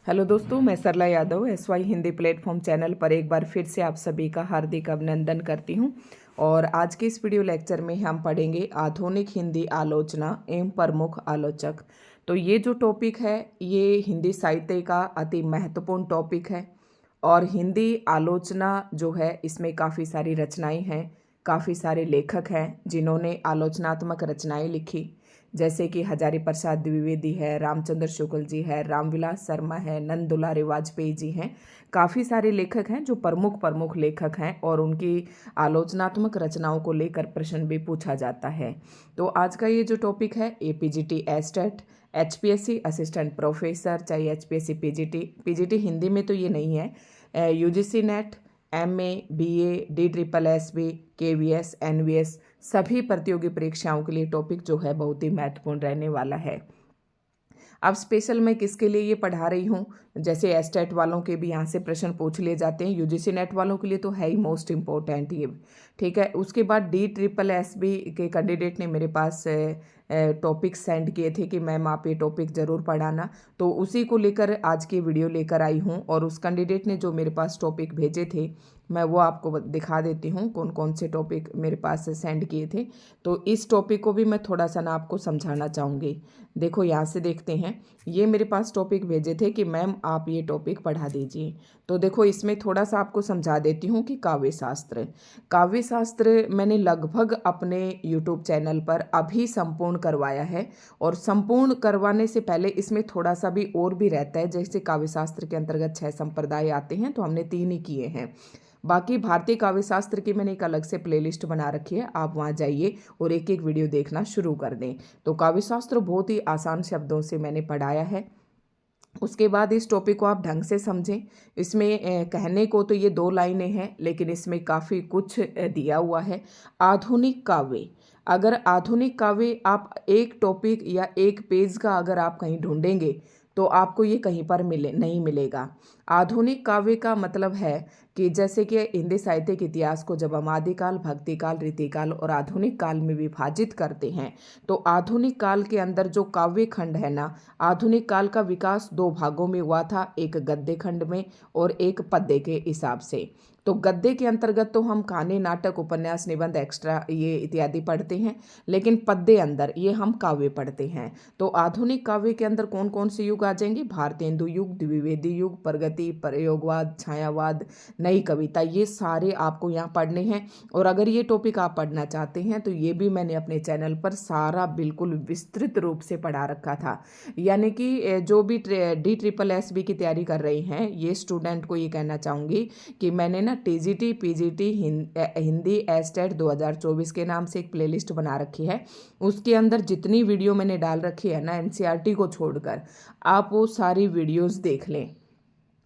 Hello दोस्तों, मैं Sarla Yadav SY Hindi platform channel पर एक बार फिर से आप सभी का हार्दिक अभिनंदन करती हूं। और आज के इस वीडियो लेक्चर में हम पढ़ेंगे आधुनिक हिंदी आलोचना एवं प्रमुख आलोचक। तो ये जो टॉपिक है ये हिंदी साहित्य का अति महत्वपूर्ण टॉपिक है। और हिंदी आलोचना जो है इसमें काफ़ी सारी रचनाएं हैं, काफ़ी सारे लेखक हैं जिन्होंने आलोचनात्मक रचनाएं लिखी, जैसे कि हजारी प्रसाद द्विवेदी है, रामचंद्र शुक्ल जी है, रामविलास शर्मा है, नंद दुलारे वाजपेयी जी हैं। काफ़ी सारे लेखक हैं जो प्रमुख प्रमुख लेखक हैं और उनकी आलोचनात्मक रचनाओं को लेकर प्रश्न भी पूछा जाता है। तो आज का ये जो टॉपिक है APGT estate, HPSC assistant professor, चाहे HPSC PGT हिंदी में तो ये नहीं है, UGC net, MA, BA, DSSB, KVS, NVS सभी प्रतियोगी परीक्षाओं के लिए टॉपिक जो है बहुत ही महत्वपूर्ण रहने वाला है। अब स्पेशल मैं किसके लिए ये पढ़ा रही हूँ, जैसे एस्टेट वालों के भी यहाँ से प्रश्न पूछ लिए जाते हैं, UGC नेट वालों के लिए तो है ही मोस्ट इम्पोर्टेंट ये, ठीक है। उसके बाद DSSB के कैंडिडेट ने मेरे पास टॉपिक सेंड किए थे कि मैम आप ये टॉपिक ज़रूर पढ़ाना, तो उसी को लेकर आज की वीडियो लेकर आई हूँ। और उस कैंडिडेट ने जो मेरे पास टॉपिक भेजे थे मैं वो आपको दिखा देती हूँ कौन कौन से टॉपिक मेरे पास से सेंड किए थे। तो इस टॉपिक को भी मैं थोड़ा सा ना आपको समझाना चाहूँगी। देखो यहाँ से देखते हैं, ये मेरे पास टॉपिक भेजे थे कि मैम आप ये टॉपिक पढ़ा दीजिए। तो देखो इसमें थोड़ा सा आपको समझा देती हूँ कि काव्य शास्त्र मैंने लगभग अपने यूट्यूब चैनल पर अभी संपूर्ण करवाया है। और संपूर्ण करवाने से पहले इसमें थोड़ा सा भी और भी रहता है, जैसे काव्य शास्त्र के अंतर्गत 6 संप्रदाय आते हैं तो हमने 3 ही किए हैं। बाकी भारतीय काव्य शास्त्र की मैंने एक अलग से प्लेलिस्ट बना रखी है, आप वहाँ जाइए और एक एक वीडियो देखना शुरू कर दें। तो काव्य शास्त्र बहुत ही आसान शब्दों से मैंने पढ़ाया है। उसके बाद इस टॉपिक को आप ढंग से समझें। इसमें कहने को तो ये 2 लाइनें हैं, लेकिन इसमें काफ़ी कुछ दिया हुआ है। आधुनिक काव्य, अगर आधुनिक काव्य आप एक टॉपिक या एक पेज का अगर आप कहीं ढूंढेंगे तो आपको ये कहीं पर नहीं मिलेगा। आधुनिक काव्य का मतलब है कि जैसे कि हिंदी साहित्य के इतिहास को जब हम आदिकाल, भक्तिकाल, रीतिकाल और आधुनिक काल में विभाजित करते हैं तो आधुनिक काल के अंदर जो काव्य खंड है ना, आधुनिक काल का विकास 2 भागों में हुआ था, एक गद्य खंड में और एक पद्य के हिसाब से। तो गद्य के अंतर्गत तो हम कहानी, नाटक, उपन्यास, निबंध, एक्स्ट्रा ये इत्यादि पढ़ते हैं, लेकिन पद्य अंदर ये हम काव्य पढ़ते हैं। तो आधुनिक काव्य के अंदर कौन कौन से युग आ जाएंगे? भारतेंदु युग, द्विवेदी युग, प्रगति, प्रयोगवाद, छायावाद, नई कविता, ये सारे आपको यहाँ पढ़ने हैं। और अगर ये टॉपिक आप पढ़ना चाहते हैं तो ये भी मैंने अपने चैनल पर सारा बिल्कुल विस्तृत रूप से पढ़ा रखा था। यानी कि जो भी DSSB की तैयारी कर रही हैं ये स्टूडेंट को ये कहना चाहूँगी कि मैंने ना TGT PGT हिंदी एस्टेट 2024 के नाम से एक प्लेलिस्ट बना रखी है। उसके अंदर जितनी वीडियो मैंने डाल रखी है ना NCERT को छोड़कर, आप वो सारी वीडियोस देख लें।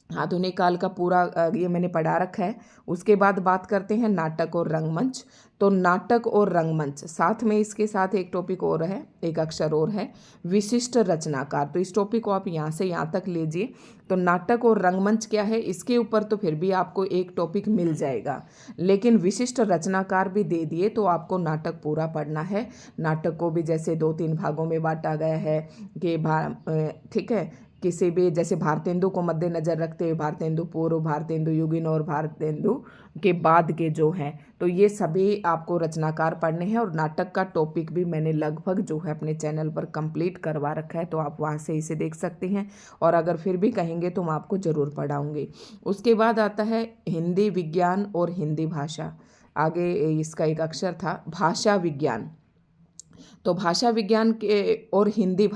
आधुनिक काल का पूरा ये मैंने पढ़ा रखा है। उसके बाद बात करते हैं नाटक और रंगमंच। तो नाटक और रंगमंच, साथ में इसके साथ एक टॉपिक और है, एक अक्षर और है, विशिष्ट रचनाकार। तो इस टॉपिक को आप यहाँ से यहाँ तक लीजिए। तो नाटक और रंगमंच क्या है, इसके ऊपर तो फिर भी आपको एक टॉपिक मिल जाएगा, लेकिन विशिष्ट रचनाकार भी दे दिए तो आपको नाटक पूरा पढ़ना है। नाटक को भी जैसे 2-3 भागों में बांटा गया है कि ठीक है, किसी भी जैसे भारतेंदु को मद्देनजर रखते हुए भारतेंदु पूर्व, भारतेंदु युगीन और भारतेंदु के बाद के जो हैं, तो ये सभी आपको रचनाकार पढ़ने हैं। और नाटक का टॉपिक भी मैंने लगभग जो है अपने चैनल पर कंप्लीट करवा रखा है, तो आप वहाँ से इसे देख सकते हैं। और अगर फिर भी कहेंगे तो मैं आपको ज़रूर पढ़ाऊँगी। उसके बाद आता है हिंदी विज्ञान और हिंदी भाषा। आगे इसका एक अक्षर था भाषा विज्ञान। तो भाषा विज्ञान के और हिंदी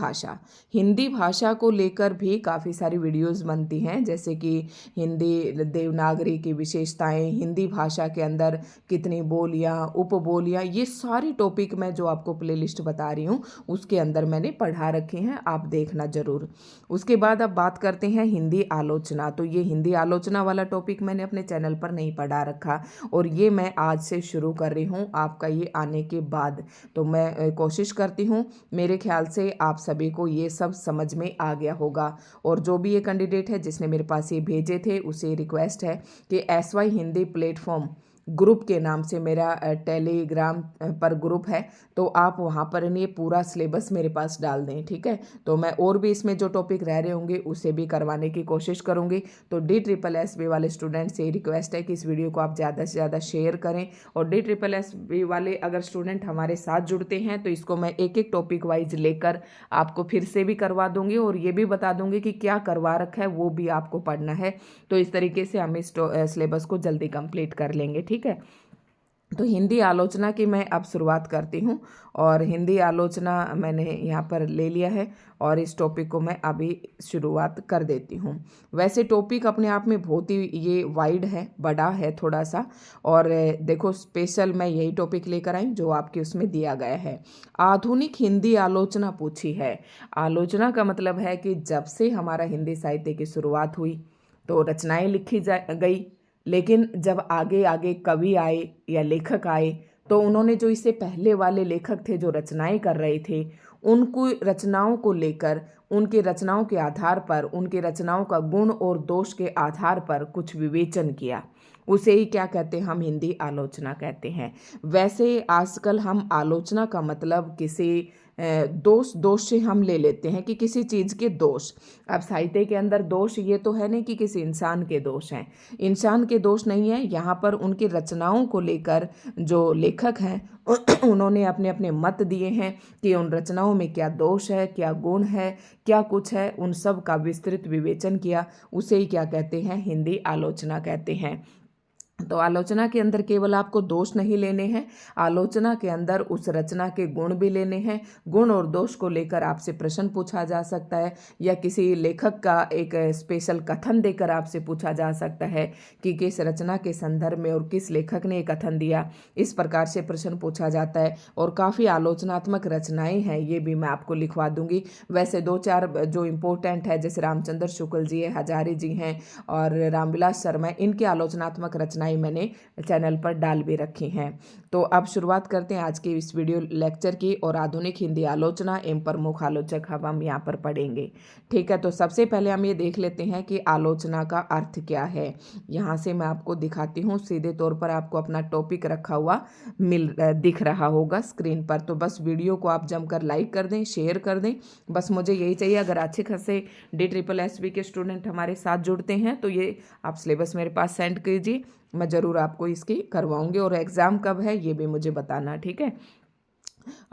भाषा को लेकर भी काफ़ी सारी वीडियोस बनती हैं, जैसे कि हिंदी देवनागरी की विशेषताएं, हिंदी भाषा के अंदर कितनी बोलियां, उपबोलियां, ये सारी टॉपिक मैं जो आपको प्लेलिस्ट बता रही हूँ उसके अंदर मैंने पढ़ा रखे हैं, आप देखना ज़रूर। उसके बाद अब बात करते हैं हिंदी आलोचना। तो ये हिंदी आलोचना वाला टॉपिक मैंने अपने चैनल पर नहीं पढ़ा रखा और ये मैं आज से शुरू कर रही हूँ आपका ये आने के बाद। तो मैं कोशिश करती हूँ, मेरे ख्याल से आप सभी को ये सब समझ में आ गया होगा। और जो भी ये कैंडिडेट है जिसने मेरे पास ये भेजे थे उसे रिक्वेस्ट है कि SY हिंदी प्लेटफॉर्म ग्रुप के नाम से मेरा टेलीग्राम पर ग्रुप है, तो आप वहाँ पर ये पूरा सिलेबस मेरे पास डाल दें, ठीक है। तो मैं और भी इसमें जो टॉपिक रह रहे होंगे उसे भी करवाने की कोशिश करूँगी। तो DSSB वाले स्टूडेंट से रिक्वेस्ट है कि इस वीडियो को आप ज़्यादा से ज़्यादा शेयर करें, और DSSB वाले अगर स्टूडेंट हमारे साथ जुड़ते हैं तो इसको मैं एक एक टॉपिक वाइज लेकर आपको फिर से भी करवा दूंगी, और ये भी बता दूंगी कि क्या करवा रखा है वो भी आपको पढ़ना है। तो इस तरीके से हम इस सिलेबस को जल्दी कंप्लीट कर लेंगे, ठीक है। तो हिंदी आलोचना की मैं अब शुरुआत करती हूँ, और हिंदी आलोचना मैंने यहाँ पर ले लिया है, और इस टॉपिक को मैं अभी शुरुआत कर देती हूँ। वैसे टॉपिक अपने आप में बहुत ही ये वाइड है, बड़ा है थोड़ा सा, और देखो स्पेशल मैं यही टॉपिक लेकर आई जो आपके उसमें दिया गया है। आधुनिक हिंदी आलोचना पूछी है। आलोचना का मतलब है कि जब से हमारा हिंदी साहित्य की शुरुआत हुई तो रचनाएं लिखी गई, लेकिन जब आगे आगे कवि आए या लेखक आए तो उन्होंने जो इससे पहले वाले लेखक थे जो रचनाएं कर रहे थे, उनको रचनाओं को लेकर, उनके रचनाओं के आधार पर, उनके रचनाओं का गुण और दोष के आधार पर कुछ विवेचन किया, उसे ही क्या कहते हैं, हम हिंदी आलोचना कहते हैं। वैसे आजकल हम आलोचना का मतलब किसी दोष से हम ले लेते हैं कि किसी चीज़ के दोष। अब साहित्य के अंदर दोष ये तो है नहीं कि किसी इंसान के दोष हैं, इंसान के दोष नहीं है। यहाँ पर उनकी रचनाओं को लेकर जो लेखक हैं उन्होंने अपने अपने मत दिए हैं कि उन रचनाओं में क्या दोष है, क्या गुण है, क्या कुछ है, उन सब का विस्तृत विवेचन किया, उसे ही क्या कहते हैं, हिंदी आलोचना कहते हैं। तो आलोचना के अंदर केवल आपको दोष नहीं लेने हैं, आलोचना के अंदर उस रचना के गुण भी लेने हैं। गुण और दोष को लेकर आपसे प्रश्न पूछा जा सकता है, या किसी लेखक का एक स्पेशल कथन देकर आपसे पूछा जा सकता है कि किस रचना के संदर्भ में और किस लेखक ने कथन दिया। इस प्रकार से प्रश्न पूछा जाता है, और काफ़ी आलोचनात्मक रचनाएं हैं, ये भी मैं आपको लिखवा दूंगी। वैसे 2-4 जो इम्पोर्टेंट है, जैसे रामचंद्र शुक्ल जी है, हजारी जी हैं, और रामविलास शर्मा, इनकी आलोचनात्मक रचनाएं मैंने चैनल पर डाल भी रखी हैं। तो अब शुरुआत करते हैं आज के इस वीडियो लेक्चर की, और आधुनिक हिंदी आलोचना एवं प्रमुख आलोचक हम यहाँ पर पढ़ेंगे, ठीक है। तो सबसे पहले हम ये देख लेते हैं कि आलोचना का अर्थ क्या है। यहाँ से मैं आपको दिखाती हूँ, सीधे तौर पर आपको अपना टॉपिक रखा हुआ दिख रहा होगा स्क्रीन पर। तो बस वीडियो को आप जमकर लाइक कर दें, शेयर कर दें, बस मुझे यही चाहिए। अगर अच्छे खासे DSSB के स्टूडेंट हमारे साथ जुड़ते हैं तो ये आप सिलेबस मेरे पास सेंड कीजिए, मैं ज़रूर आपको इसकी करवाऊंगी, और एग्ज़ाम कब है ये भी मुझे बताना, ठीक है।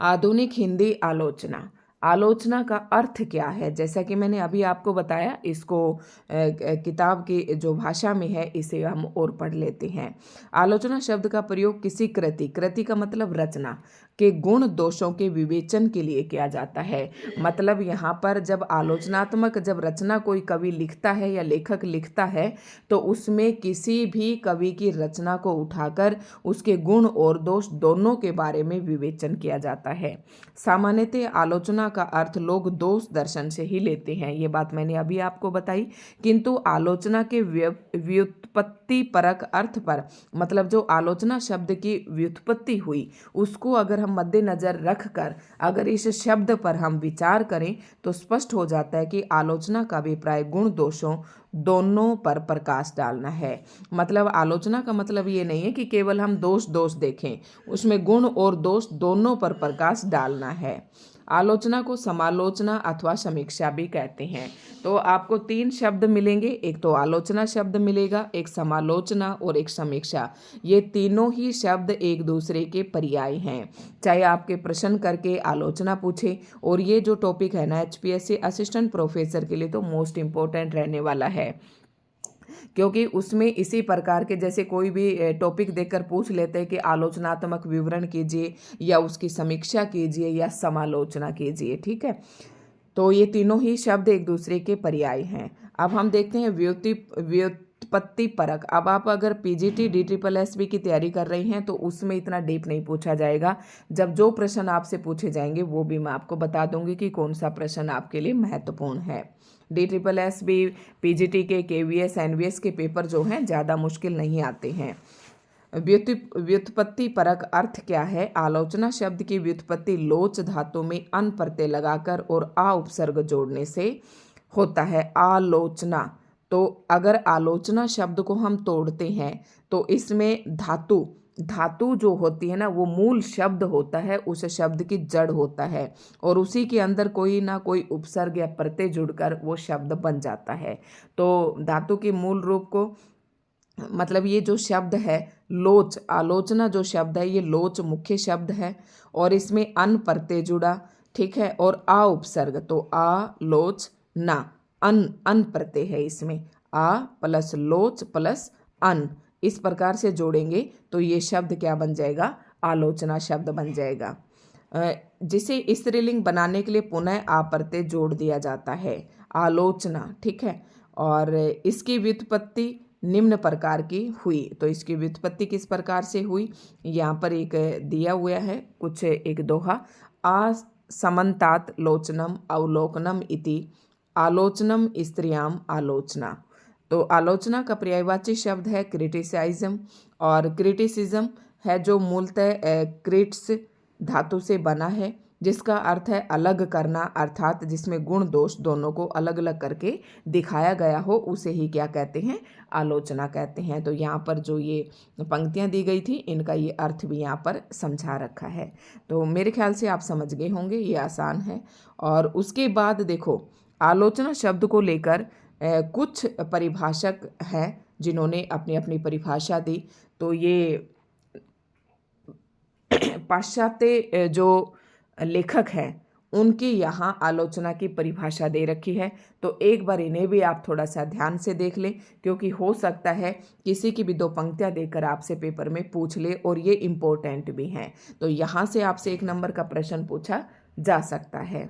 आधुनिक हिंदी आलोचना, आलोचना का अर्थ क्या है, जैसा कि मैंने अभी आपको बताया, इसको किताब की जो भाषा में है इसे हम और पढ़ लेते हैं। आलोचना शब्द का प्रयोग किसी कृति का मतलब रचना के गुण दोषों के विवेचन के लिए किया जाता है। मतलब यहाँ पर जब आलोचनात्मक जब रचना कोई कवि लिखता है या लेखक लिखता है तो उसमें किसी भी कवि की रचना को उठाकर उसके गुण और दोष दोनों के बारे में विवेचन किया जाता है। सामान्यतः आलोचना का अर्थ लोग दोष दर्शन से ही लेते हैं, ये बात मैंने अभी आपको बताई, किंतु आलोचना के व्युत्पत्ति परक अर्थ पर, मतलब जो आलोचना शब्द की व्युत्पत्ति हुई उसको अगर हम मद्देनजर रखकर अगर इस शब्द पर हम विचार करें तो स्पष्ट हो जाता है कि आलोचना का अभिप्राय गुण दोषों दोनों पर प्रकाश डालना है। मतलब आलोचना का मतलब ये नहीं है कि केवल हम दोष देखें, उसमें गुण और दोष दोनों पर प्रकाश डालना है। आलोचना को समालोचना अथवा समीक्षा भी कहते हैं। तो आपको 3 शब्द मिलेंगे, एक तो आलोचना शब्द मिलेगा, एक समालोचना और एक समीक्षा। ये तीनों ही शब्द एक दूसरे के पर्याय हैं, चाहे आपके प्रश्न करके आलोचना पूछे। और ये जो टॉपिक है ना HPSC असिस्टेंट प्रोफेसर के लिए तो मोस्ट इम्पोर्टेंट रहने वाला है, क्योंकि उसमें इसी प्रकार के जैसे कोई भी टॉपिक देकर पूछ लेते हैं कि आलोचनात्मक विवरण कीजिए या उसकी समीक्षा कीजिए या समालोचना कीजिए, ठीक है। तो ये तीनों ही शब्द एक दूसरे के पर्याय हैं। अब हम देखते हैं व्युत्पत्ति परक। अब आप अगर PGT DSSB की तैयारी कर रही हैं तो उसमें इतना डीप नहीं पूछा जाएगा। जब जो प्रश्न आपसे पूछे जाएंगे वो भी मैं आपको बता दूंगी कि कौन सा प्रश्न आपके लिए महत्वपूर्ण है। DSSB PGT के KVS NVS के पेपर जो हैं ज़्यादा मुश्किल नहीं आते हैं। व्युत्पत्ति परक अर्थ क्या है। आलोचना शब्द की व्युत्पत्ति लोच धातु में अन प्रत्यय लगाकर और आ उपसर्ग जोड़ने से होता है। आलोचना तो अगर आलोचना शब्द को हम तोड़ते हैं तो इसमें धातु धातु जो होती है ना वो मूल शब्द होता है, उस शब्द की जड़ होता है और उसी के अंदर कोई ना कोई उपसर्ग या प्रत्यय जुड़कर वो शब्द बन जाता है। तो धातु के मूल रूप को मतलब ये जो शब्द है लोच, आलोचना जो शब्द है ये लोच मुख्य शब्द है और इसमें अन प्रत्यय जुड़ा, ठीक है, और आ उपसर्ग, तो आ लोच ना, अन प्रत्यय है इसमें, आ प्लस लोच प्लस अन, इस प्रकार से जोड़ेंगे तो ये शब्द क्या बन जाएगा, आलोचना शब्द बन जाएगा। जिसे स्त्रीलिंग बनाने के लिए पुनः आ प्रत्यय जोड़ दिया जाता है, आलोचना, ठीक है। और इसकी व्युत्पत्ति निम्न प्रकार की हुई, तो इसकी व्युत्पत्ति किस प्रकार से हुई, यहाँ पर एक दिया हुआ है कुछ एक दोहा, आ समन्तात लोचनम अवलोकनम इति आलोचनम स्त्रियाम आलोचना। तो आलोचना का पर्यायवाची शब्द है क्रिटिसाइज्म, और क्रिटिसिज्म है जो मूलतः क्रिट्स धातु से बना है जिसका अर्थ है अलग करना, अर्थात जिसमें गुण दोष दोनों को अलग अलग करके दिखाया गया हो उसे ही क्या कहते हैं, आलोचना कहते हैं। तो यहाँ पर जो ये पंक्तियाँ दी गई थी इनका ये अर्थ भी यहाँ पर समझा रखा है। तो मेरे ख्याल से आप समझ गए होंगे, ये आसान है। और उसके बाद देखो आलोचना शब्द को लेकर कुछ परिभाषक हैं जिन्होंने अपनी अपनी परिभाषा दी। तो ये पाश्चात्य जो लेखक हैं उनकी यहाँ आलोचना की परिभाषा दे रखी है, तो एक बार इन्हें भी आप थोड़ा सा ध्यान से देख लें, क्योंकि हो सकता है किसी की भी दो पंक्तियाँ देकर आपसे पेपर में पूछ ले और ये इम्पोर्टेंट भी हैं। तो यहाँ से आपसे 1 नंबर का प्रश्न पूछा जा सकता है।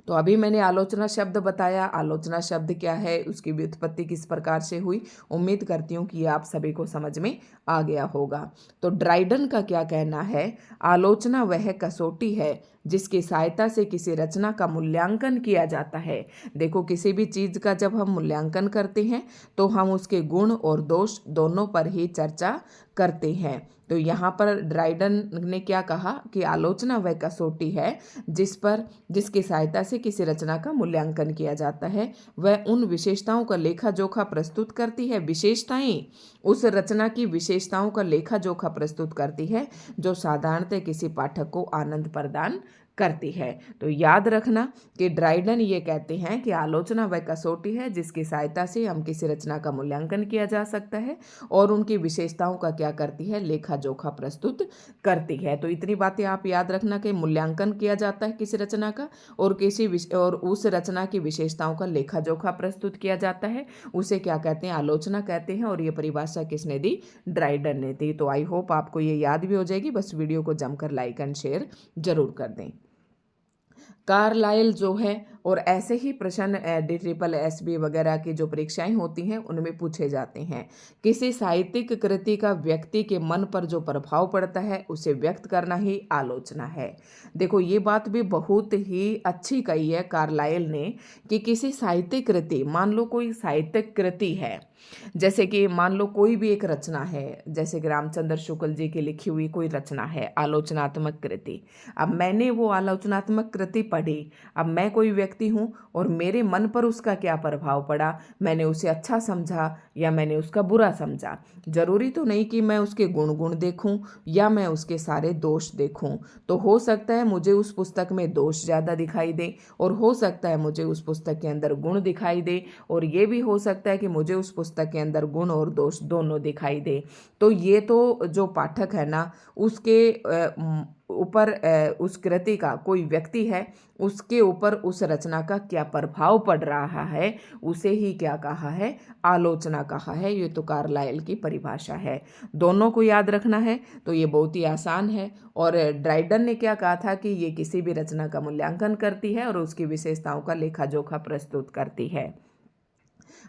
तो अभी मैंने आलोचना शब्द बताया, आलोचना शब्द क्या है, उसकी व्युत्पत्ति किस प्रकार से हुई, उम्मीद करती हूँ कि ये आप सभी को समझ में आ गया होगा। तो ड्राइडन का क्या कहना है, आलोचना वह कसौटी है जिसकी सहायता से किसी रचना का मूल्यांकन किया जाता है। देखो किसी भी चीज़ का जब हम मूल्यांकन करते हैं तो हम उसके गुण और दोष दोनों पर ही चर्चा करते हैं। तो यहाँ पर ड्राइडन ने क्या कहा कि आलोचना वह कसौटी है जिसकी सहायता से किसी रचना का मूल्यांकन किया जाता है। वह उन विशेषताओं का लेखा जोखा प्रस्तुत करती है, विशेषताएं उस रचना की विशेषताओं का लेखा जोखा प्रस्तुत करती है जो साधारणतः किसी पाठक को आनंद प्रदान करती है। तो याद रखना कि ड्राइडन ये कहते हैं कि आलोचना वह कसौटी है जिसकी सहायता से हम किसी रचना का मूल्यांकन किया जा सकता है और उनकी विशेषताओं का क्या करती है, लेखा जोखा प्रस्तुत करती है। तो इतनी बातें आप याद रखना कि मूल्यांकन किया जाता है किसी रचना का और उस रचना की विशेषताओं का लेखा जोखा प्रस्तुत किया जाता है, उसे क्या कहते हैं, आलोचना कहते हैं। और ये परिभाषा किसने दी, ड्राइडन ने दी। तो आई होप आपको ये याद भी हो जाएगी, बस वीडियो को जमकर लाइक एंड शेयर जरूर कर दें। कार्लाइल जो है, और ऐसे ही प्रश्न DSSB वगैरह की जो परीक्षाएं होती हैं उनमें पूछे जाते हैं। किसी साहित्यिक कृति का व्यक्ति के मन पर जो प्रभाव पड़ता है उसे व्यक्त करना ही आलोचना है। देखो ये बात भी बहुत ही अच्छी कही है कार्लाइल ने कि किसी साहित्यिक कृति, मान लो कोई साहित्यिक कृति है, जैसे कि मान लो कोई भी एक रचना है, जैसे कि रामचंद्र शुक्ल जी की लिखी हुई कोई रचना है, आलोचनात्मक कृति। अब मैंने वो आलोचनात्मक कृति पढ़ी, अब मैं कोई व्यक्ति हूँ और मेरे मन पर उसका क्या प्रभाव पड़ा, मैंने उसे अच्छा समझा या मैंने उसका बुरा समझा। जरूरी तो नहीं कि मैं उसके गुण देखूं या मैं उसके सारे दोष देखूं। तो हो सकता है मुझे उस पुस्तक में दोष ज़्यादा दिखाई दे और हो सकता है मुझे उस पुस्तक के अंदर गुण दिखाई दे, और ये भी हो सकता है कि मुझे उस पुस्तक के अंदर गुण और दोष दोनों दिखाई दे। तो ये तो जो पाठक है ना उसके ऊपर, उस कृति का कोई व्यक्ति है उसके ऊपर उस रचना का क्या प्रभाव पड़ रहा है उसे ही क्या कहा है, आलोचना कहा है। ये तो कार्लाइल की परिभाषा है, दोनों को याद रखना है। तो ये बहुत ही आसान है। और ड्राइडन ने क्या कहा था कि ये किसी भी रचना का मूल्यांकन करती है और उसकी विशेषताओं का लेखा जोखा प्रस्तुत करती है।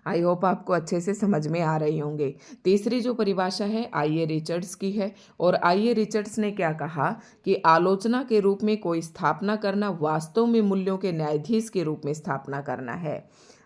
आई होप आपको अच्छे से समझ में आ रही होंगे। तीसरी जो परिभाषा है I.A. रिचर्ड्स की है, और I.A. रिचर्ड्स ने क्या कहा कि आलोचना के रूप में कोई स्थापना करना वास्तव में मूल्यों के न्यायाधीश के रूप में स्थापना करना है।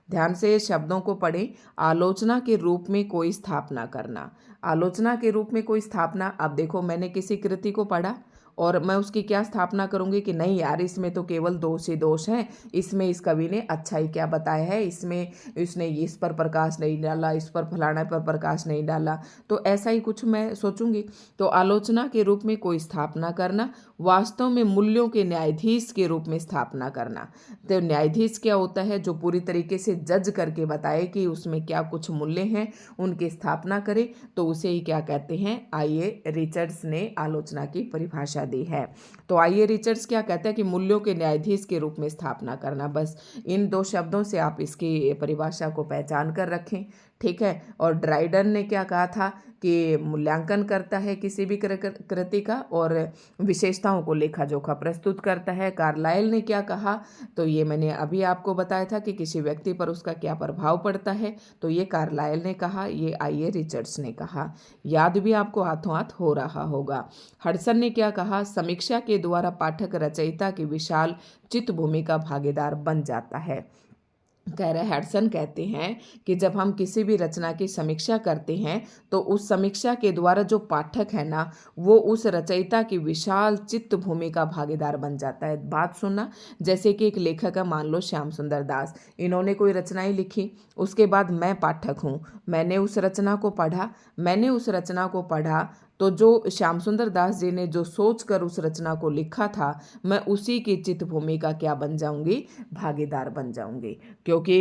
ध्यान से शब्दों को पढ़ें, आलोचना के रूप में कोई स्थापना करना, आलोचना के रूप में कोई स्थापना। अब देखो मैंने किसी कृति को पढ़ा और मैं उसकी क्या स्थापना करूँगी कि नहीं यार इसमें तो केवल दोष ही दोष हैं, इसमें इस कवि ने अच्छा ही क्या बताया है, इसमें इसने इस पर प्रकाश नहीं डाला, इस पर फलाना पर प्रकाश नहीं डाला, तो ऐसा ही कुछ मैं सोचूंगी। तो आलोचना के रूप में कोई स्थापना करना, वास्तव में मूल्यों के न्यायाधीश के रूप में स्थापना करना। तो न्यायाधीश क्या होता है, जो पूरी तरीके से जज करके बताए कि उसमें क्या कुछ मूल्य हैं, उनकी स्थापना करे, तो उसे ही क्या कहते हैं। आइए रिचर्ड्स ने आलोचना की परिभाषा दी है। तो आइए रिचर्ड्स क्या कहते हैं कि मूल्यों के न्यायाधीश के रूप में स्थापना करना। बस इन 2 शब्दों से आप इसकी परिभाषा को पहचान कर रखें, ठीक है। और ड्राइडन ने क्या कहा था कि मूल्यांकन करता है किसी भी कृति का और विशेषताओं को लेखा जोखा प्रस्तुत करता है। कार्लाइल ने क्या कहा, तो ये मैंने अभी आपको बताया था कि किसी व्यक्ति पर उसका क्या प्रभाव पड़ता है, तो ये कार्लाइल ने कहा, ये आइए रिचर्ड्स ने कहा। याद भी आपको हाथों हाथ हो रहा होगा। हडसन ने क्या कहा, समीक्षा के द्वारा पाठक रचयिता की विशाल चित्त भूमि का भागीदार बन जाता है। कह रहे हडसन कहते हैं कि जब हम किसी भी रचना की समीक्षा करते हैं तो उस समीक्षा के द्वारा जो पाठक है ना, वो उस रचयिता की विशाल चित्त भूमि का भागीदार बन जाता है। बात सुनना, जैसे कि एक लेखक है, मान लो श्याम सुंदर दास, इन्होंने कोई रचनाएं लिखी, उसके बाद मैं पाठक हूँ, मैंने उस रचना को पढ़ा, तो जो श्याम सुंदर दास जी ने जो सोच कर उस रचना को लिखा था, मैं उसी की चित्त भूमि का क्या बन जाऊंगी, भागीदार बन जाऊंगी, क्योंकि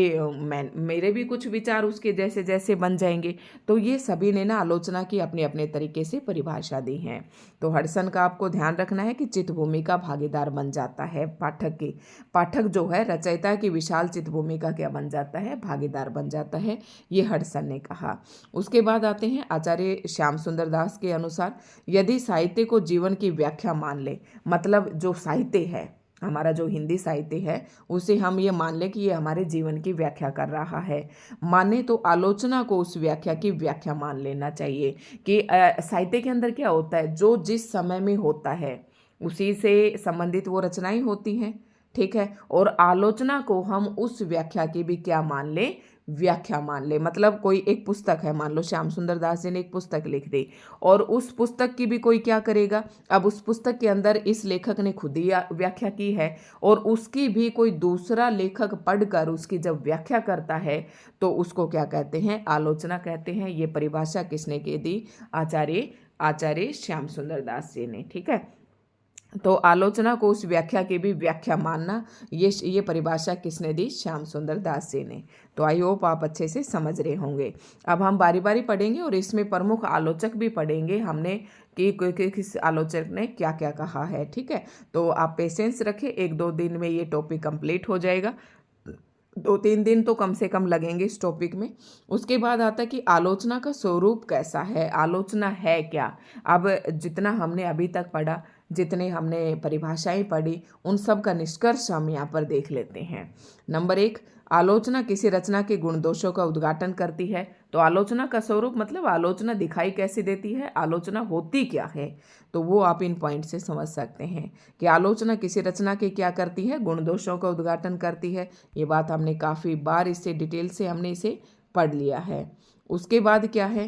मेरे भी कुछ विचार उसके जैसे जैसे बन जाएंगे। तो ये सभी ने ना आलोचना की अपने अपने तरीके से परिभाषा दी है। तो हडसन का आपको ध्यान रखना है कि चित्त भूमि का भागीदार बन जाता है पाठक जो है रचयिता की विशाल चित्त भूमि का क्या बन जाता है, भागीदार बन जाता है, ये हडसन ने कहा। उसके बाद आते हैं आचार्य श्याम सुंदर दास के अनुसार, यदि साहित्य को जीवन की व्याख्या मान ले, मतलब जो साहित्य है, हमारा जो हिंदी साहित्य है, उसे हम ये मान लें कि ये हमारे जीवन की व्याख्या कर रहा है, माने तो आलोचना को उस व्याख्या की व्याख्या मान लेना चाहिए कि साहित्य के अंदर क्या होता है, जो जिस समय में होता है उसी से संबंधित वो रचनाएं होती हैं, ठीक है। और आलोचना को हम उस व्याख्या की भी क्या मान ले, व्याख्या मान ले। मतलब कोई एक पुस्तक है, मान लो श्याम सुंदर दास जी ने एक पुस्तक लिख दी और उस पुस्तक की भी कोई क्या करेगा, अब उस पुस्तक के अंदर इस लेखक ने खुद ही व्याख्या की है और उसकी भी कोई दूसरा लेखक पढ़कर उसकी जब व्याख्या करता है तो उसको क्या कहते हैं, आलोचना कहते हैं। ये परिभाषा किसने की दी, आचार्य श्याम सुंदर दास जी ने, ठीक है। तो आलोचना को उस व्याख्या की भी व्याख्या मानना, ये परिभाषा किसने दी, श्याम सुंदर दास जी ने। तो आई होप आप अच्छे से समझ रहे होंगे। अब हम बारी बारी पढ़ेंगे और इसमें प्रमुख आलोचक भी पढ़ेंगे हमने कि किस आलोचक ने क्या क्या कहा है, ठीक है। तो आप पेशेंस रखें, 1-2 दिन में ये टॉपिक कंप्लीट हो जाएगा, 2-3 दिन तो कम से कम लगेंगे इस टॉपिक में। उसके बाद आता है कि आलोचना का स्वरूप कैसा है, आलोचना है क्या। अब जितना हमने अभी तक पढ़ा, जितने हमने परिभाषाएं पढ़ी, उन सब का निष्कर्ष हम यहाँ पर देख लेते हैं। नंबर 1, आलोचना किसी रचना के गुण दोषों का उद्घाटन करती है। तो आलोचना का स्वरूप मतलब आलोचना दिखाई कैसे देती है, आलोचना होती क्या है, तो वो आप इन पॉइंट से समझ सकते हैं कि आलोचना किसी रचना के क्या करती है, गुण दोषों का उद्घाटन करती है। ये बात हमने काफ़ी बार इससे डिटेल से हमने इसे पढ़ लिया है। उसके बाद क्या है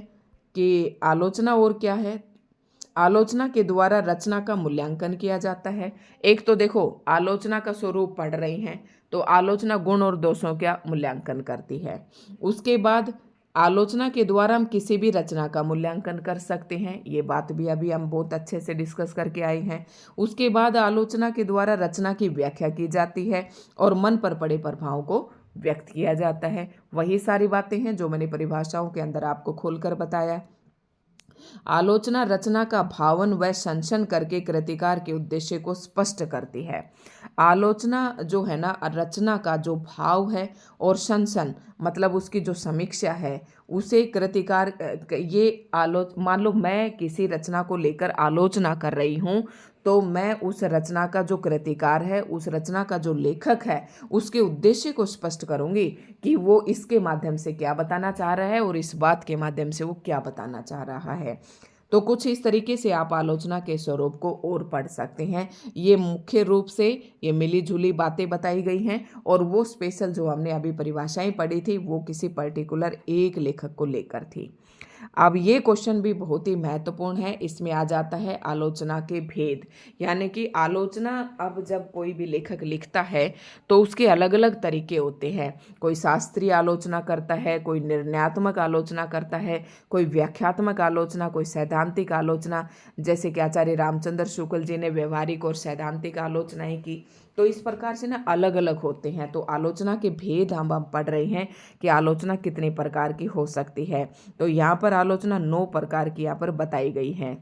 कि आलोचना और क्या है, आलोचना के द्वारा रचना का मूल्यांकन किया जाता है। एक तो देखो आलोचना का स्वरूप पढ़ रही हैं, तो आलोचना गुण और दोषों का मूल्यांकन करती है। उसके बाद आलोचना के द्वारा हम किसी भी रचना का मूल्यांकन कर सकते हैं, ये बात भी अभी हम बहुत अच्छे से डिस्कस करके आए हैं। उसके बाद आलोचना के द्वारा रचना की व्याख्या की जाती है और मन पर पड़े प्रभाव को व्यक्त किया जाता है। वही सारी बातें हैं जो मैंने परिभाषाओं के अंदर आपको खोलकर बताया। आलोचना रचना का भावन व संशन करके कृतिकार के उद्देश्य को स्पष्ट करती है। आलोचना जो है ना, रचना का जो भाव है और संशन मतलब उसकी जो समीक्षा है उसे कृतिकार, ये मान लो मैं किसी रचना को लेकर आलोचना कर रही हूँ, तो मैं उस रचना का जो कृतिकार है, उस रचना का जो लेखक है, उसके उद्देश्य को स्पष्ट करूंगी कि वो इसके माध्यम से क्या बताना चाह रहा है और इस बात के माध्यम से वो क्या बताना चाह रहा है। तो कुछ इस तरीके से आप आलोचना के स्वरूप को और पढ़ सकते हैं। ये मुख्य रूप से ये मिली जुली बातें बताई गई हैं और वो स्पेशल जो हमने अभी परिभाषाएं पढ़ी थी वो किसी पर्टिकुलर एक लेखक को लेकर थी। अब ये क्वेश्चन भी बहुत ही महत्वपूर्ण है। इसमें आ जाता है आलोचना के भेद, यानी कि आलोचना, अब जब कोई भी लेखक लिखता है तो उसके अलग अलग तरीके होते हैं। कोई शास्त्रीय आलोचना करता है, कोई निर्णयात्मक आलोचना करता है, कोई व्याख्यात्मक आलोचना, कोई सैद्धांतिक आलोचना, जैसे कि आचार्य रामचंद्र शुक्ल जी ने व्यवहारिक और सैद्धांतिक आलोचनाएं की। तो इस प्रकार से ना अलग अलग होते हैं। तो आलोचना के भेद हम पढ़ रहे हैं कि आलोचना कितने प्रकार की हो सकती है। तो यहाँ पर आलोचना 9 प्रकार की यहाँ पर बताई गई है।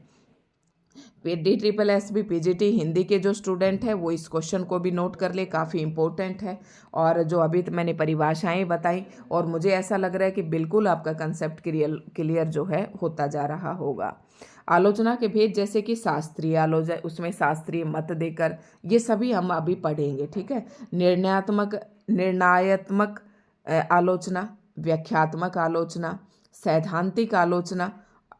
DSSB PGT हिंदी के जो स्टूडेंट है वो इस क्वेश्चन को भी नोट कर ले, काफ़ी इंपॉर्टेंट है। और जो अभी मैंने परिभाषाएं बताई, और मुझे ऐसा लग रहा है कि बिल्कुल आपका कंसेप्ट क्लियर जो है होता जा रहा होगा। आलोचना के भेद जैसे कि शास्त्रीय आलोचना, उसमें शास्त्रीय मत देकर, ये सभी हम अभी पढ़ेंगे, ठीक है। निर्णयात्मक आलोचना, व्याख्यात्मक आलोचना, सैद्धांतिक आलोचना,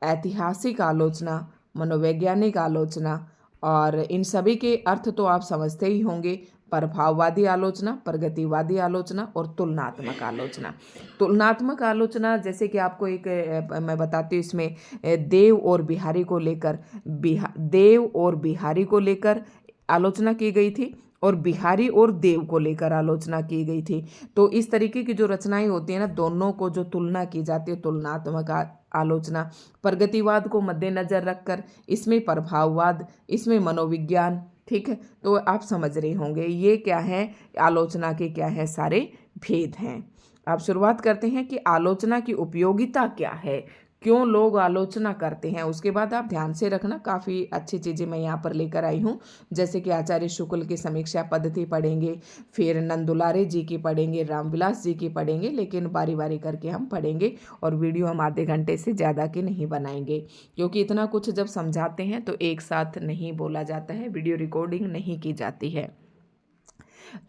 ऐतिहासिक आलोचना, मनोवैज्ञानिक आलोचना, और इन सभी के अर्थ तो आप समझते ही होंगे। प्रभाववादी आलोचना, प्रगतिवादी आलोचना और तुलनात्मक आलोचना। तुलनात्मक आलोचना जैसे कि आपको एक मैं बताती हूँ, इसमें देव और बिहारी को लेकर आलोचना की गई थी, और बिहारी और देव को लेकर आलोचना की गई थी। तो इस तरीके की जो रचनाएं होती हैं ना, दोनों को जो तुलना की जाती है, तुलनात्मक आलोचना। प्रगतिवाद को मद्देनजर रखकर, इसमें प्रभाववाद, इसमें मनोविज्ञान, ठीक है। तो आप समझ रहे होंगे ये क्या है, आलोचना के क्या है सारे भेद हैं। अब शुरुआत करते हैं कि आलोचना की उपयोगिता क्या है, क्यों लोग आलोचना करते हैं। उसके बाद आप ध्यान से रखना, काफ़ी अच्छी चीज़ें मैं यहाँ पर लेकर आई हूँ। जैसे कि आचार्य शुक्ल की समीक्षा पद्धति पढ़ेंगे, फिर नंदुलारे जी की पढ़ेंगे, रामविलास जी की पढ़ेंगे, लेकिन बारी बारी करके हम पढ़ेंगे। और वीडियो हम आधे घंटे से ज़्यादा की नहीं बनाएंगे, क्योंकि इतना कुछ जब समझाते हैं तो एक साथ नहीं बोला जाता है, वीडियो रिकॉर्डिंग नहीं की जाती है।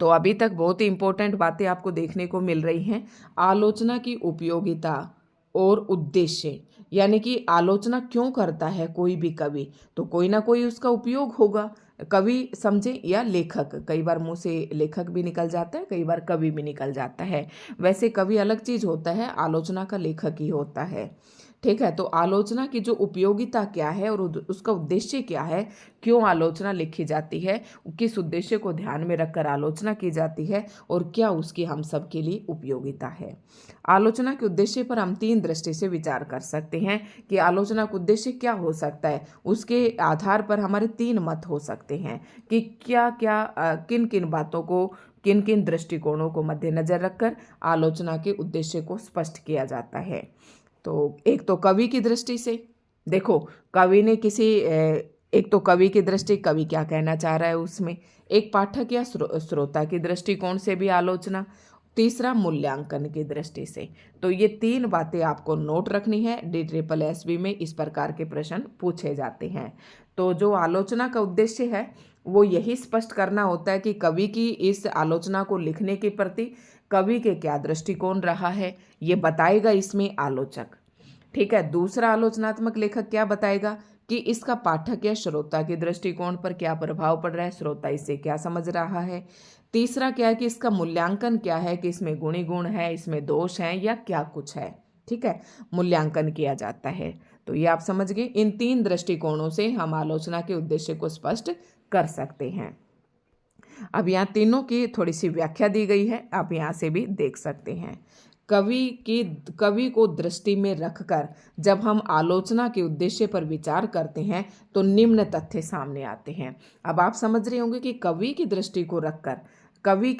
तो अभी तक बहुत ही इंपॉर्टेंट बातें आपको देखने को मिल रही हैं। आलोचना की उपयोगिता और उद्देश्य, यानी कि आलोचना क्यों करता है कोई भी कवि, तो कोई ना कोई उसका उपयोग होगा। कवि समझे या लेखक, कई बार मुंह से लेखक भी निकल जाता है, कई बार कवि भी निकल जाता है। वैसे कवि अलग चीज होता है, आलोचना का लेखक ही होता है, ठीक है। तो आलोचना की जो उपयोगिता क्या है और उसका उद्देश्य क्या है, क्यों आलोचना लिखी जाती है, किस उद्देश्य को ध्यान में रखकर आलोचना की जाती है, और क्या उसकी हम सब के लिए उपयोगिता है। आलोचना के उद्देश्य पर हम 3 दृष्टि से विचार कर सकते हैं कि आलोचना का उद्देश्य क्या हो सकता है। उसके आधार पर हमारे 3 मत हो सकते हैं कि क्या क्या किन किन बातों को, किन किन दृष्टिकोणों को मद्देनजर रखकर आलोचना के उद्देश्य को स्पष्ट किया जाता है। तो एक तो कवि की दृष्टि से देखो, कवि ने एक तो कवि की दृष्टि, कवि क्या कहना चाह रहा है उसमें। एक पाठक या श्रोता की दृष्टिकोण से भी आलोचना। तीसरा मूल्यांकन की दृष्टि से। तो ये 3 बातें आपको नोट रखनी है। DSSB में इस प्रकार के प्रश्न पूछे जाते हैं। तो जो आलोचना का उद्देश्य है वो यही स्पष्ट करना होता है कि कवि की इस आलोचना को लिखने के प्रति कवि के क्या दृष्टिकोण रहा है, ये बताएगा इसमें आलोचक, ठीक है। दूसरा, आलोचनात्मक लेखक क्या बताएगा कि इसका पाठक या श्रोता के दृष्टिकोण पर क्या प्रभाव पड़ रहा है, श्रोता इससे क्या समझ रहा है। तीसरा क्या है कि इसका मूल्यांकन क्या है, कि इसमें गुणी गुण है, इसमें दोष है, या क्या कुछ है, ठीक है। मूल्यांकन किया जाता है। तो ये आप समझ गए, इन 3 दृष्टिकोणों से हम आलोचना के उद्देश्य को स्पष्ट कर सकते हैं। अब यहाँ तीनों की थोड़ी सी व्याख्या दी गई है, आप यहाँ से भी देख सकते हैं। कवि को दृष्टि में रखकर जब हम आलोचना के उद्देश्य पर विचार करते हैं तो निम्न तथ्य सामने आते हैं। अब आप समझ रहे होंगे कि कवि की दृष्टि को रखकर, कवि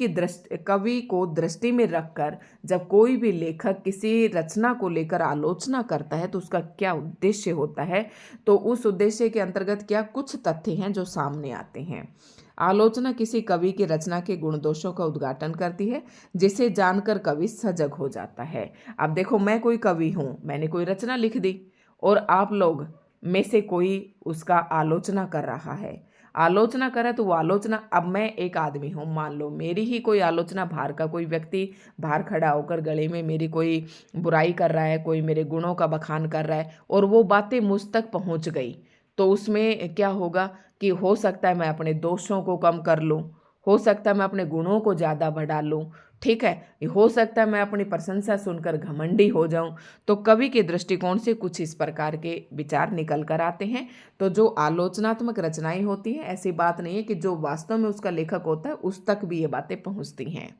को दृष्टि में रखकर जब कोई भी लेखक किसी रचना को लेकर आलोचना करता है तो उसका क्या उद्देश्य होता है। तो उस उद्देश्य के अंतर्गत क्या कुछ तथ्य हैं जो सामने आते हैं। आलोचना किसी कवि की रचना के गुण दोषों का उद्घाटन करती है, जिसे जानकर कवि सजग हो जाता है। अब देखो, मैं कोई कवि हूँ, मैंने कोई रचना लिख दी, और आप लोग में से कोई उसका आलोचना कर रहा है। आलोचना करे तो वो आलोचना, अब मैं एक आदमी हूँ, मान लो मेरी ही कोई आलोचना, बाहर का कोई व्यक्ति बाहर खड़ा होकर गले में मेरी कोई बुराई कर रहा है, कोई मेरे गुणों का बखान कर रहा है, और वो बातें मुझ तक पहुँच गई, तो उसमें क्या होगा कि हो सकता है मैं अपने दोषों को कम कर लूँ, हो सकता है मैं अपने गुणों को ज़्यादा बढ़ा लूँ, ठीक है, हो सकता है मैं अपनी प्रशंसा सुनकर घमंडी हो जाऊं। तो कवि के दृष्टिकोण से कुछ इस प्रकार के विचार निकल कर आते हैं। तो जो आलोचनात्मक रचनाएं होती हैं, ऐसी बात नहीं है कि जो वास्तव में उसका लेखक होता है उस तक भी ये बातें पहुंचती हैं।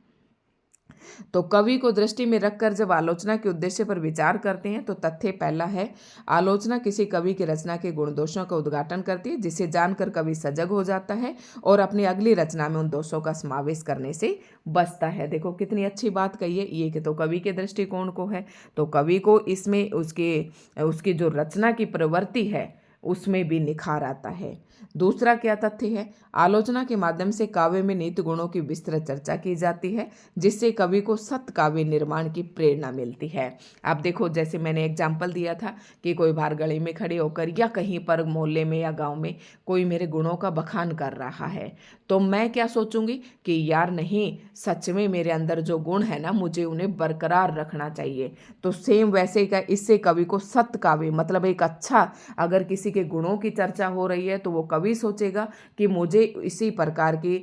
तो कवि को दृष्टि में रखकर जब आलोचना के उद्देश्य पर विचार करते हैं तो तथ्य पहला है, आलोचना किसी कवि की रचना के गुण दोषों का उद्घाटन करती है, जिसे जानकर कवि सजग हो जाता है और अपनी अगली रचना में उन दोषों का समावेश करने से बचता है। देखो कितनी अच्छी बात कही है ये, कि तो कवि के दृष्टिकोण को है, तो कवि को इसमें उसकी जो रचना की प्रवृत्ति है उसमें भी निखार आता है। दूसरा क्या तथ्य है, आलोचना के माध्यम से काव्य में नित्य गुणों की विस्तृत चर्चा की जाती है, जिससे कवि को सत्य काव्य निर्माण की प्रेरणा मिलती है। आप देखो, जैसे मैंने एग्जाम्पल दिया था कि कोई बाहर गली में खड़े होकर या कहीं पर मोहल्ले में या गांव में कोई मेरे गुणों का बखान कर रहा है, तो मैं क्या सोचूंगी कि यार नहीं, सच में मेरे अंदर जो गुण है ना, मुझे उन्हें बरकरार रखना चाहिए। तो सेम वैसे का इससे कवि को सत्य काव्य मतलब एक अच्छा, अगर किसी के गुणों की चर्चा हो रही है तो वो कवि सोचेगा कि मुझे इसी प्रकार की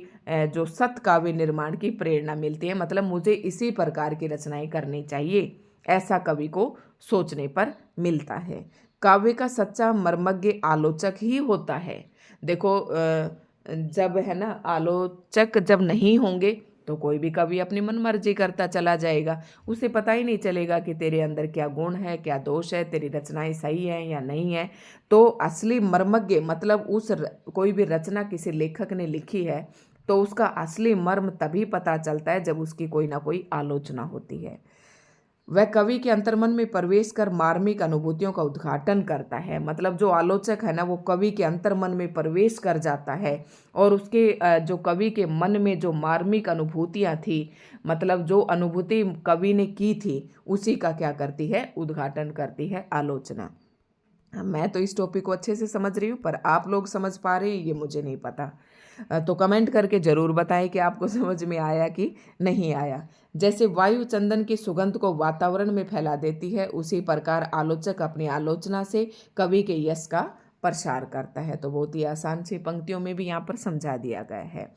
जो सत्य काव्य निर्माण की प्रेरणा मिलती है, मतलब मुझे इसी प्रकार की रचनाएं करनी चाहिए, ऐसा कवि को सोचने पर मिलता है। काव्य का सच्चा मर्मज्ञ आलोचक ही होता है। देखो जब है ना, आलोचक जब नहीं होंगे तो कोई भी कवि अपनी मनमर्जी करता चला जाएगा, उसे पता ही नहीं चलेगा कि तेरे अंदर क्या गुण है, क्या दोष है, तेरी रचनाएं सही है या नहीं है। तो असली मर्मज्ञ मतलब कोई भी रचना किसी लेखक ने लिखी है तो उसका असली मर्म तभी पता चलता है जब उसकी कोई ना कोई आलोचना होती है। वह कवि के अंतर्मन में प्रवेश कर मार्मिक अनुभूतियों का उद्घाटन करता है। मतलब जो आलोचक है ना, वो कवि के अंतर्मन में प्रवेश कर जाता है और उसके जो कवि के मन में जो मार्मिक अनुभूतियां थी, मतलब जो अनुभूति कवि ने की थी, उसी का क्या करती है, उद्घाटन करती है आलोचना। मैं तो इस टॉपिक को अच्छे से समझ रही हूँ, पर आप लोग समझ पा रहे हैं ये मुझे नहीं पता। तो कमेंट करके ज़रूर बताएं कि आपको समझ में आया कि नहीं आया। जैसे वायु चंदन की सुगंध को वातावरण में फैला देती है, उसी प्रकार आलोचक अपनी आलोचना से कवि के यश का प्रसार करता है। तो बहुत ही आसान सी पंक्तियों में भी यहाँ पर समझा दिया गया है।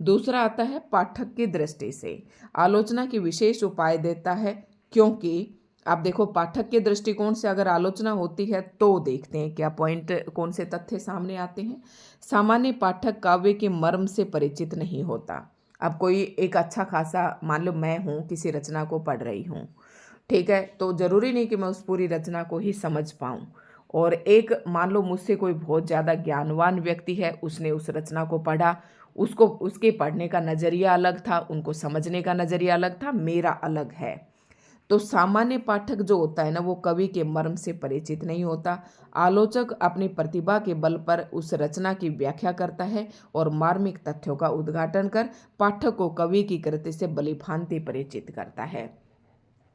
दूसरा आता है पाठक की दृष्टि से आलोचना की विशेष उपाय देता है, क्योंकि आप देखो पाठक के दृष्टिकोण से अगर आलोचना होती है तो देखते हैं क्या पॉइंट, कौन से तथ्य सामने आते हैं। सामान्य पाठक काव्य के मर्म से परिचित नहीं होता। अब कोई एक अच्छा खासा, मान लो मैं हूँ, किसी रचना को पढ़ रही हूँ, ठीक है, तो जरूरी नहीं कि मैं उस पूरी रचना को ही समझ पाऊँ। और एक मान लो मुझसे कोई बहुत ज़्यादा ज्ञानवान व्यक्ति है, उसने उस रचना को पढ़ा, उसको उसके पढ़ने का नज़रिया अलग था, उनको समझने का नज़रिया अलग था, मेरा अलग है। तो सामान्य पाठक जो होता है ना, वो कवि के मर्म से परिचित नहीं होता। आलोचक अपनी प्रतिभा के बल पर उस रचना की व्याख्या करता है और मार्मिक तथ्यों का उद्घाटन कर पाठक को कवि की कृति से भलीभांति परिचित करता है।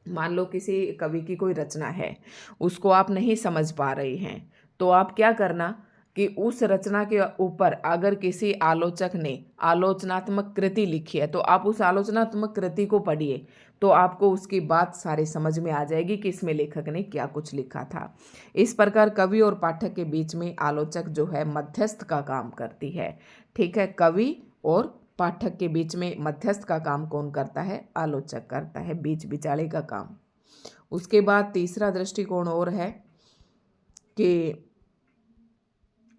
मान लो किसी कवि की कोई रचना है, उसको आप नहीं समझ पा रहे हैं, तो आप क्या करना कि उस रचना के ऊपर अगर किसी आलोचक ने आलोचनात्मक कृति लिखी है तो आप उस आलोचनात्मक कृति को पढ़िए, तो आपको उसकी बात सारी समझ में आ जाएगी कि इसमें लेखक ने क्या कुछ लिखा था। इस प्रकार कवि और पाठक के बीच में आलोचक जो है मध्यस्थ का काम करती है। ठीक है, कवि और पाठक के बीच में मध्यस्थ का काम कौन करता है, आलोचक करता है, बीच बिचाले का काम। उसके बाद तीसरा दृष्टिकोण और है कि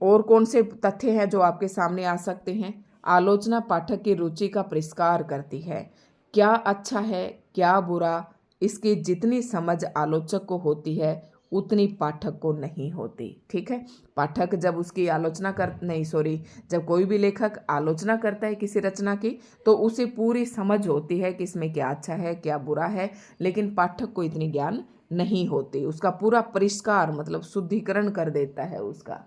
और कौन से तथ्य हैं जो आपके सामने आ सकते हैं। आलोचना पाठक की रुचि का परिष्कार करती है, क्या अच्छा है क्या बुरा, इसकी जितनी समझ आलोचक को होती है उतनी पाठक को नहीं होती। ठीक है, पाठक जब उसकी आलोचना कर नहीं सॉरी जब कोई भी लेखक आलोचना करता है किसी रचना की, तो उसे पूरी समझ होती है कि इसमें क्या अच्छा है क्या बुरा है, लेकिन पाठक को इतनी ज्ञान नहीं होती। उसका पूरा परिष्कार मतलब शुद्धिकरण कर देता है उसका।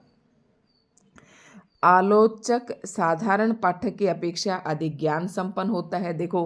आलोचक साधारण पाठक की अपेक्षा अधिक ज्ञान संपन्न होता है। देखो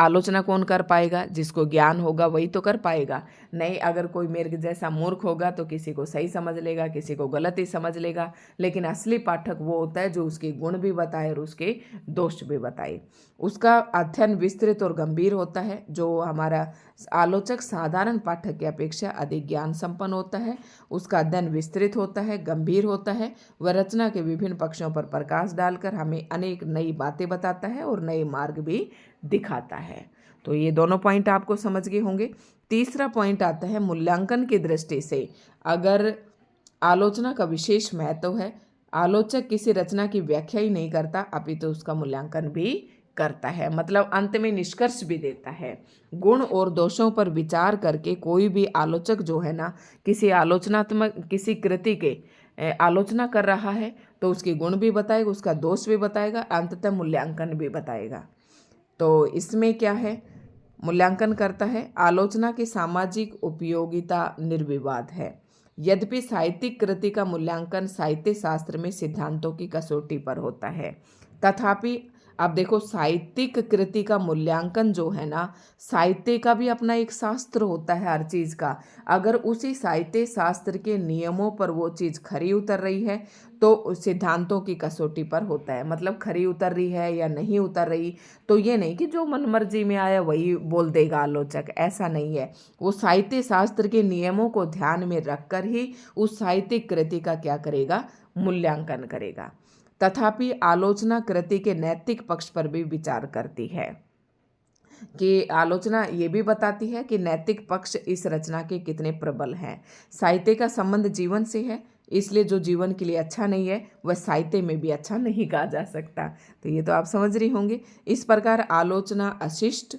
आलोचना कौन कर पाएगा, जिसको ज्ञान होगा वही तो कर पाएगा। नहीं, अगर कोई मेरे जैसा मूर्ख होगा तो किसी को सही समझ लेगा, किसी को गलत ही समझ लेगा। लेकिन असली पाठक वो होता है जो उसके गुण भी बताए और उसके दोष भी बताए। उसका अध्ययन विस्तृत और गंभीर होता है। जो हमारा आलोचक साधारण पाठक की अपेक्षा अधिक ज्ञान संपन्न होता है, उसका अध्ययन विस्तृत होता है, गंभीर होता है। वह रचना के विभिन्न पक्षों पर प्रकाश डालकर हमें अनेक नई बातें बताता है और नए मार्ग भी दिखाता है। तो ये दोनों पॉइंट आपको समझ गए होंगे। तीसरा पॉइंट आता है मूल्यांकन की दृष्टि से अगर आलोचना का विशेष महत्व है, आलोचक किसी रचना की व्याख्या ही नहीं करता अपितु उसका मूल्यांकन भी करता है, मतलब अंत में निष्कर्ष भी देता है। गुण और दोषों पर विचार करके कोई भी आलोचक जो है ना, किसी कृति के आलोचना कर रहा है तो उसके गुण भी बताएगा, उसका दोष भी बताएगा, अंततः मूल्यांकन भी बताएगा। तो इसमें क्या है, मूल्यांकन करता है आलोचना की सामाजिक उपयोगिता निर्विवाद है। यद्यपि साहित्यिक कृति का मूल्यांकन साहित्य शास्त्र में सिद्धांतों की कसौटी पर होता है, तथापि अब देखो साहित्यिक कृति का मूल्यांकन जो है ना, साहित्य का भी अपना एक शास्त्र होता है हर चीज़ का। अगर उसी साहित्य शास्त्र के नियमों पर वो चीज़ खरी उतर रही है तो सिद्धांतों की कसौटी पर होता है, मतलब खरी उतर रही है या नहीं उतर रही। तो ये नहीं कि जो मनमर्जी में आया वही बोल देगा आलोचक, ऐसा नहीं है। वो साहित्य शास्त्र के नियमों को ध्यान में रखकर ही उस साहित्यिक कृति का क्या करेगा, मूल्यांकन करेगा। तथापि आलोचना कृति के नैतिक पक्ष पर भी विचार करती है कि आलोचना ये भी बताती है कि नैतिक पक्ष इस रचना के कितने प्रबल हैं। साहित्य का संबंध जीवन से है, इसलिए जो जीवन के लिए अच्छा नहीं है वह साहित्य में भी अच्छा नहीं कहा जा सकता। तो ये तो आप समझ रही होंगे। इस प्रकार आलोचना अशिष्ट,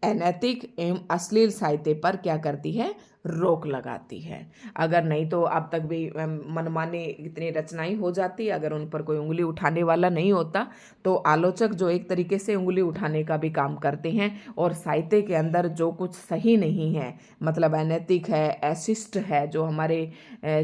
अनैतिक एवं अश्लील साहित्य पर क्या करती है, रोक लगाती है। अगर नहीं तो अब तक भी मनमाने इतनी रचनाएं हो जाती, अगर उन पर कोई उंगली उठाने वाला नहीं होता तो आलोचक जो एक तरीके से उंगली उठाने का भी काम करते हैं। और साहित्य के अंदर जो कुछ सही नहीं है, मतलब अनैतिक है, अशिष्ट है, जो हमारे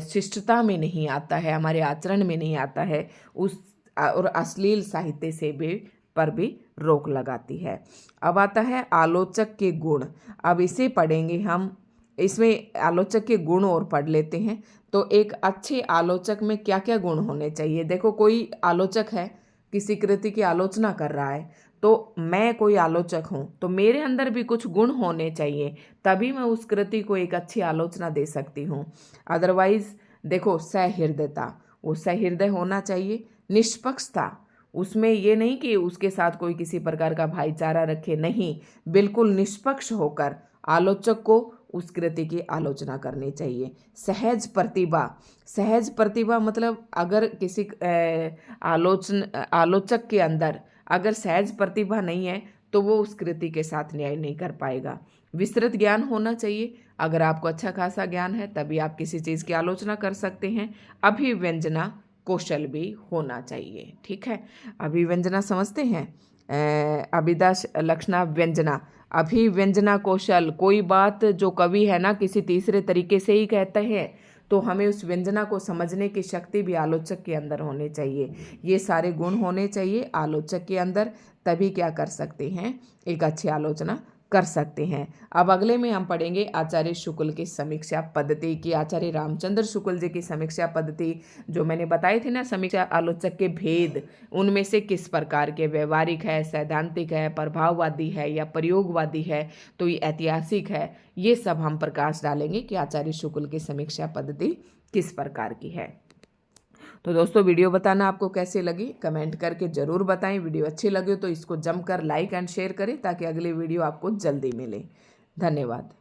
शिष्टता में नहीं आता है, हमारे आचरण में नहीं आता है, उस और अश्लील साहित्य से भी पर भी रोक लगाती है। अब आता है आलोचक के गुण। अब इसे पढ़ेंगे हम, इसमें आलोचक के गुण और पढ़ लेते हैं। तो एक अच्छे आलोचक में क्या क्या गुण होने चाहिए। देखो कोई आलोचक है, किसी कृति की आलोचना कर रहा है, तो मैं कोई आलोचक हूँ तो मेरे अंदर भी कुछ गुण होने चाहिए, तभी मैं उस कृति को एक अच्छी आलोचना दे सकती हूँ। अदरवाइज देखो सहृदयता, वो सहृदय होना चाहिए। निष्पक्षता, उसमें ये नहीं कि उसके साथ कोई किसी प्रकार का भाईचारा रखे, नहीं, बिल्कुल निष्पक्ष होकर आलोचक को उस कृति की आलोचना करनी चाहिए। सहज प्रतिभा, सहज प्रतिभा मतलब अगर किसी आलोचक के अंदर अगर सहज प्रतिभा नहीं है तो वो उस कृति के साथ न्याय नहीं कर पाएगा। विस्तृत ज्ञान होना चाहिए, अगर आपको अच्छा खासा ज्ञान है तभी आप किसी चीज़ की आलोचना कर सकते हैं। अभिव्यंजना कौशल भी होना चाहिए, ठीक है। अभिव्यंजना समझते हैं, अभिदाश लक्षणा व्यंजना, अभिव्यंजना कौशल, कोई बात जो कवि है ना किसी तीसरे तरीके से ही कहते हैं तो हमें उस व्यंजना को समझने की शक्ति भी आलोचक के अंदर होनी चाहिए। ये सारे गुण होने चाहिए आलोचक के अंदर, तभी क्या कर सकते हैं, एक अच्छी आलोचना कर सकते हैं। अब अगले में हम पढ़ेंगे आचार्य शुक्ल की समीक्षा पद्धति की। आचार्य रामचंद्र शुक्ल जी की समीक्षा पद्धति जो मैंने बताई थी ना, समीक्षा आलोचक के भेद, उनमें से किस प्रकार के, व्यवहारिक है, सैद्धांतिक है, प्रभाववादी है या प्रयोगवादी है, तो ये ऐतिहासिक है, ये सब हम प्रकाश डालेंगे कि आचार्य शुक्ल की समीक्षा पद्धति किस प्रकार की है। तो दोस्तों वीडियो बताना आपको कैसे लगी, कमेंट करके ज़रूर बताएं। वीडियो अच्छी लगे तो इसको जमकर लाइक एंड शेयर करें ताकि अगली वीडियो आपको जल्दी मिले। धन्यवाद।